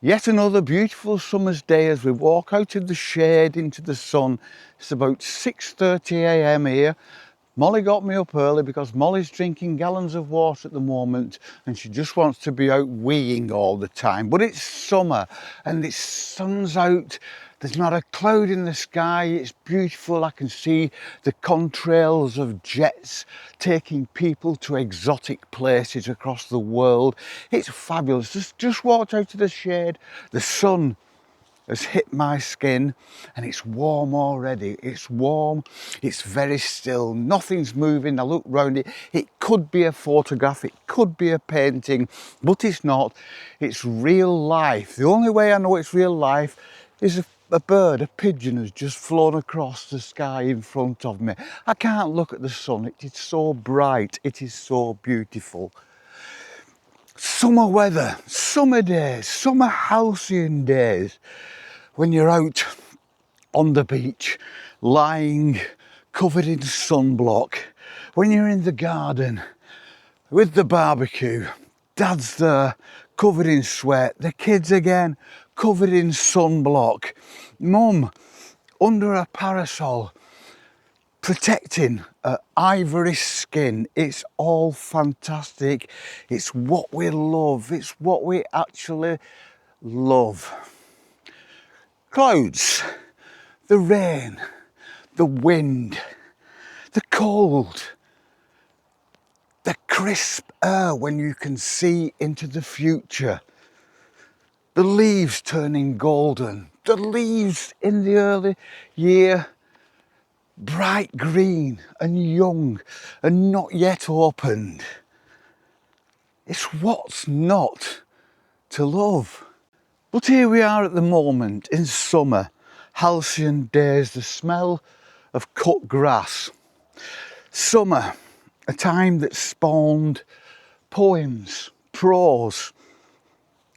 Yet another beautiful summer's day as we walk out of the shade into the sun. It's about 6:30 a.m. here. Molly got me up early because Molly's drinking gallons of water at the moment and she just wants to be out weeing all the time. But it's summer and the sun's out. There's not a cloud in the sky. It's beautiful. I can see the contrails of jets taking people to exotic places across the world. It's fabulous. Just walked out of the shade. The sun has hit my skin and it's warm already. It's warm, it's very still, nothing's moving. I look round it, it could be a photograph, it could be a painting, but it's not. It's real life. The only way I know it's real life is a bird, a pigeon has just flown across the sky in front of me. I can't look at the sun, it is so bright, it is so beautiful. Summer weather, summer days, summer halcyon days, when you're out on the beach, lying covered in sunblock, when you're in the garden with the barbecue, Dad's there covered in sweat, the kids again covered in sunblock, Mum under a parasol protecting her ivory skin. It's all fantastic. It's what we love. It's what we actually love. Clouds, the rain, the wind, the cold, the crisp air when you can see into the future, the leaves turning golden, the leaves in the early year bright green and young and not yet opened. It's what's not to love. But here we are at the moment in summer, halcyon days, the smell of cut grass. Summer, a time that spawned poems, prose,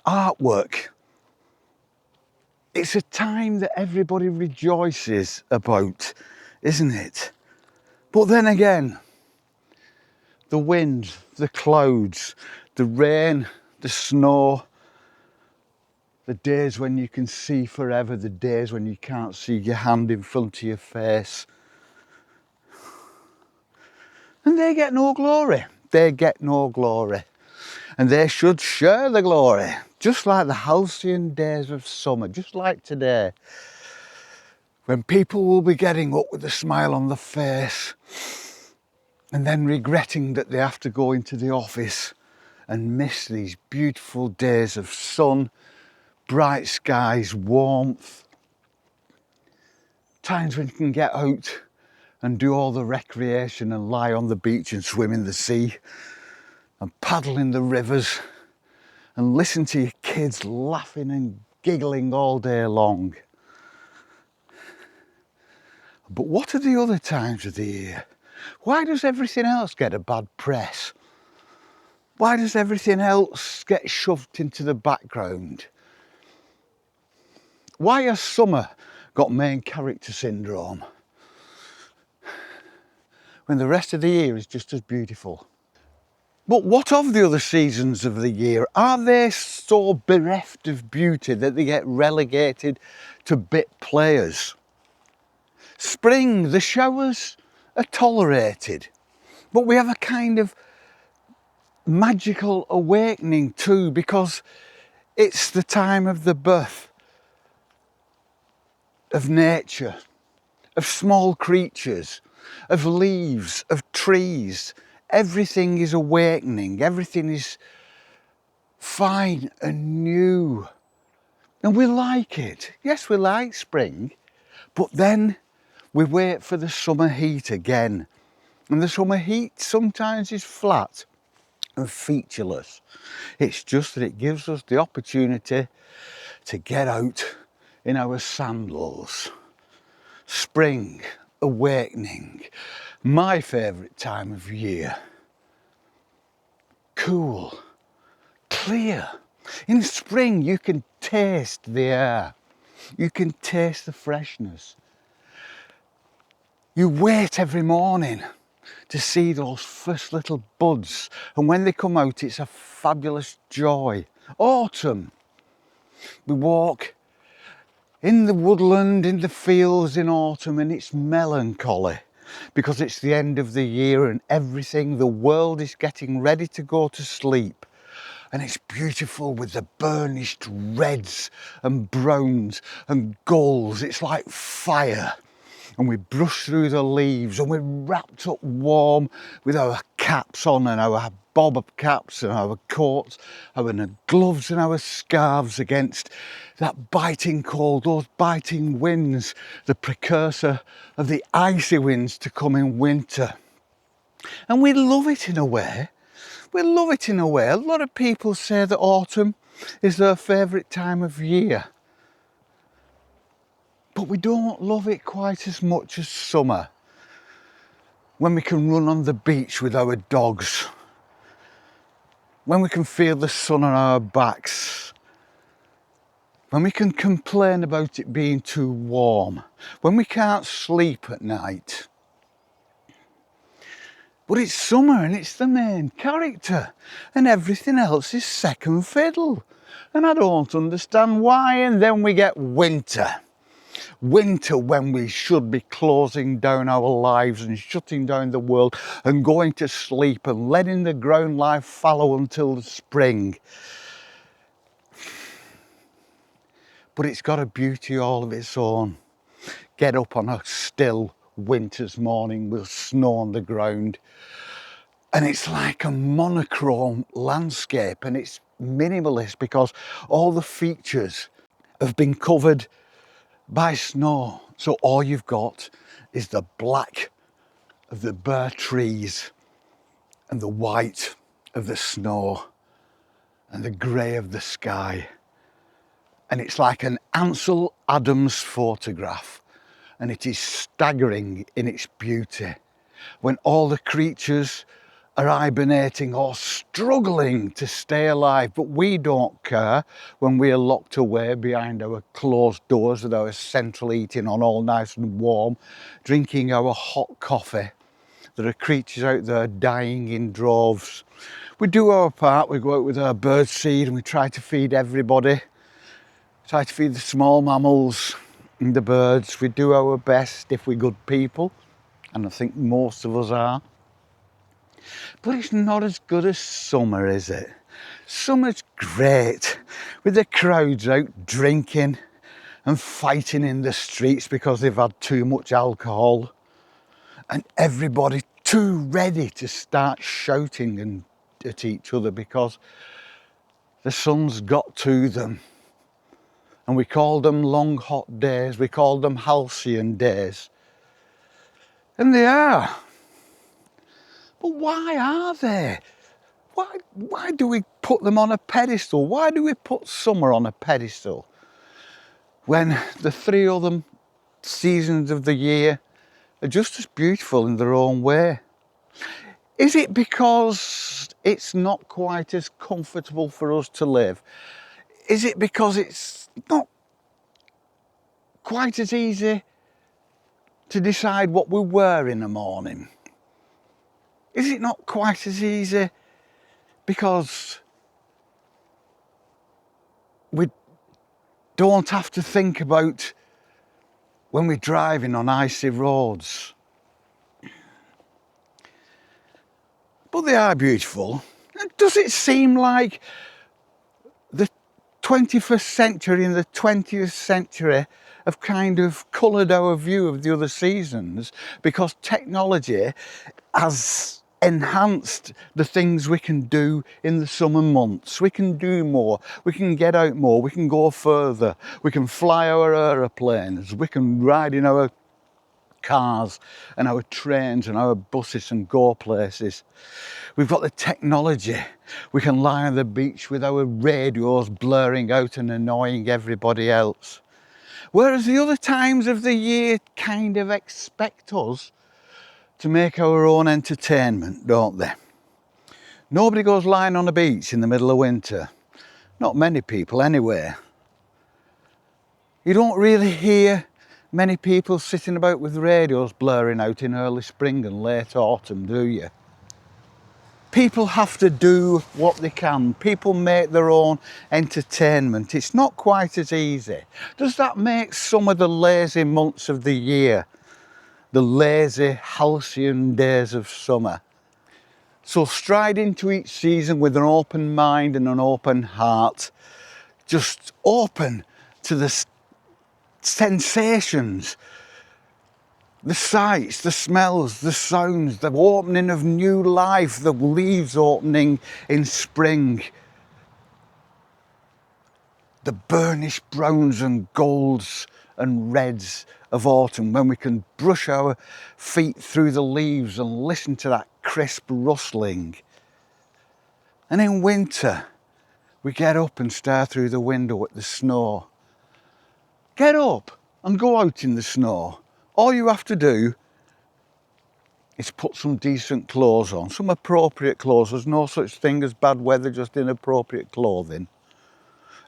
artwork. It's a time that everybody rejoices about, isn't it? But then again, the wind, the clouds, the rain, the snow, the days when you can see forever, the days when you can't see your hand in front of your face. And they get no glory. They get no glory. And they should share the glory. Just like the halcyon days of summer, just like today. When people will be getting up with a smile on the face and then regretting that they have to go into the office and miss these beautiful days of sun, bright skies, warmth, times when you can get out and do all the recreation and lie on the beach and swim in the sea and paddle in the rivers and listen to your kids laughing and giggling all day long. But what are the other times of the year? Why does everything else get a bad press? Why does everything else get shoved into the background? Why has summer got main character syndrome when the rest of the year is just as beautiful? But what of the other seasons of the year? Are they so bereft of beauty that they get relegated to bit players? Spring, the showers are tolerated, but we have a kind of magical awakening too, because it's the time of the birth of nature, of small creatures, of leaves, of trees. Everything is awakening, everything is fine and new. And we like it. Yes, we like spring, but then we wait for the summer heat again. And the summer heat sometimes is flat and featureless. It's just that it gives us the opportunity to get out in our sandals. Spring, awakening, my favourite time of year. Cool, clear. In spring you can taste the air. You can taste the freshness. You wait every morning to see those first little buds, and when they come out it's a fabulous joy. Autumn, We walk in the woodland, in the fields in autumn, and it's melancholy because it's the end of the year and everything, the world is getting ready to go to sleep. And it's beautiful with the burnished reds and browns and golds. It's like fire. And we brush through the leaves and we're wrapped up warm with our caps on and our bob caps and our coats, our gloves and our scarves against that biting cold, those biting winds, the precursor of the icy winds to come in winter. And we love it in a way. We love it in a way. A lot of people say that autumn is their favourite time of year. But we don't love it quite as much as summer, when we can run on the beach with our dogs, when we can feel the sun on our backs, when we can complain about it being too warm, when we can't sleep at night. But it's summer and it's the main character and everything else is second fiddle. And I don't understand why. And then we get winter. Winter, when we should be closing down our lives and shutting down the world and going to sleep and letting the ground lie fallow until the spring. But it's got a beauty all of its own. Get up on a still winter's morning with snow on the ground. And it's like a monochrome landscape, and it's minimalist because all the features have been covered by snow. So all you've got is the black of the bare trees and the white of the snow and the grey of the sky. And it's like an Ansel Adams photograph, and it is staggering in its beauty when all the creatures are hibernating or struggling to stay alive, but we don't care when we are locked away behind our closed doors with our central heating on all nice and warm, drinking our hot coffee. There are creatures out there dying in droves. We do our part, we go out with our bird seed and we try to feed everybody, try to feed the small mammals and the birds. We do our best if we're good people, and I think most of us are. But it's not as good as summer, is it? Summer's great, with the crowds out drinking and fighting in the streets because they've had too much alcohol, and everybody too ready to start shouting at each other because the sun's got to them. And we call them long hot days, we call them halcyon days. And they are. But why are they? Why do we put them on a pedestal? Why do we put summer on a pedestal when the three other seasons of the year are just as beautiful in their own way? Is it because it's not quite as comfortable for us to live? Is it because it's not quite as easy to decide what we wear in the morning? Is it not quite as easy because we don't have to think about when we're driving on icy roads? But they are beautiful. Does it seem like the 21st century and the 20th century have kind of coloured our view of the other seasons because technology has enhanced the things we can do in the summer months? We can do more, we can get out more, we can go further, we can fly our aeroplanes, we can ride in our cars and our trains and our buses and go places. We've got the technology. We can lie on the beach with our radios blaring out and annoying everybody else. Whereas the other times of the year kind of expect us to make our own entertainment, don't they? Nobody goes lying on a beach in the middle of winter. Not many people anyway. You don't really hear many people sitting about with radios blaring out in early spring and late autumn, do you? People have to do what they can. People make their own entertainment. It's not quite as easy. Does that make some of the lazy months of the year, the lazy halcyon days of summer? So stride into each season with an open mind and an open heart. Just open to the sensations, the sights, the smells, the sounds, the opening of new life, the leaves opening in spring, the burnished browns and golds and reds of autumn, when we can brush our feet through the leaves and listen to that crisp rustling. And in winter, we get up and stare through the window at the snow. Get up and go out in the snow. All you have to do is put some decent clothes on, some appropriate clothes. There's no such thing as bad weather, just inappropriate clothing.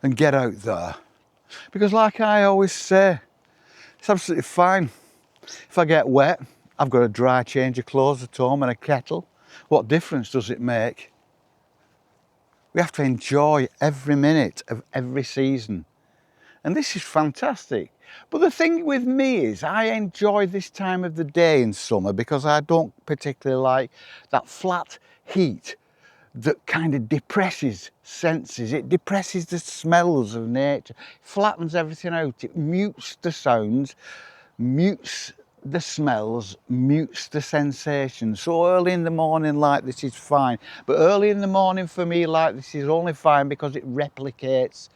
And get out there. Because like I always say, it's absolutely fine. If I get wet, I've got a dry change of clothes at home and a kettle. What difference does it make? We have to enjoy every minute of every season. And this is fantastic. But the thing with me is I enjoy this time of the day in summer because I don't particularly like that flat heat that kind of depresses senses. It depresses the smells of nature, flattens everything out. It mutes the sounds, mutes the smells, mutes the sensations. So early in the morning like this is fine. But early in the morning for me like this is only fine because it replicates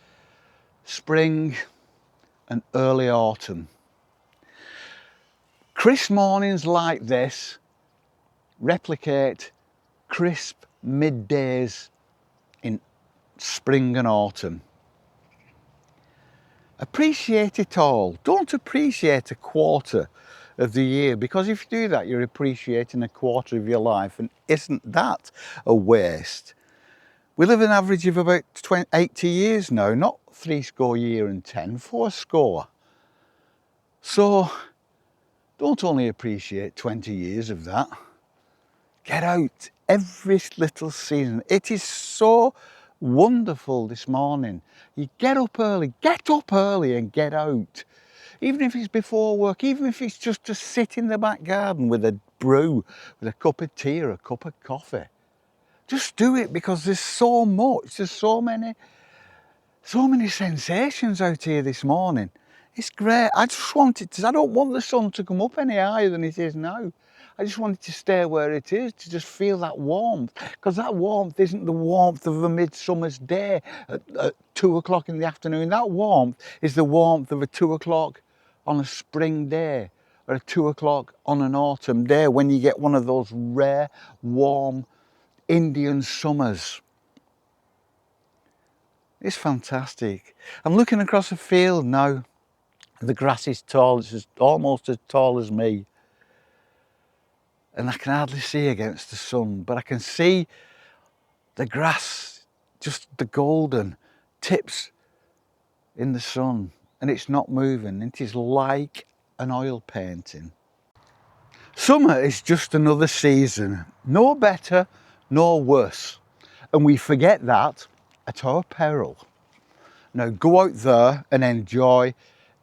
spring and early autumn. Crisp mornings like this replicate crisp middays in spring and autumn. Appreciate it all. Don't appreciate a quarter of the year, because if you do that, you're appreciating a quarter of your life, and isn't that a waste? We live an average of about 80 years now, not 70 year and 10, 40. So don't only appreciate 20 years of that. Get out every little season. It is so wonderful this morning. You get up early and get out. Even if it's before work, even if it's just to sit in the back garden with a brew, with a cup of tea or a cup of coffee. Just do it, because there's so much, there's so many sensations out here this morning. It's great. I don't want the sun to come up any higher than it is now. I just want it to stay where it is, to just feel that warmth. Because that warmth isn't the warmth of a midsummer's day at 2 o'clock in the afternoon. That warmth is the warmth of a 2 o'clock on a spring day, or a 2 o'clock on an autumn day, when you get one of those rare, warm Indian summers. It's fantastic. I'm looking across a field now. The grass is tall, it's almost as tall as me. And I can hardly see against the sun, but I can see the grass, just the golden tips in the sun, and it's not moving. It is like an oil painting. Summer is just another season, no better, no worse. And we forget that at our peril. Now go out there and enjoy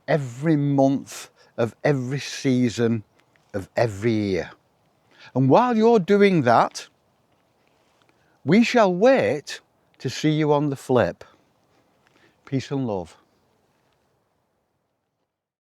every month of every season of every year. And while you're doing that, we shall wait to see you on the flip. Peace and love.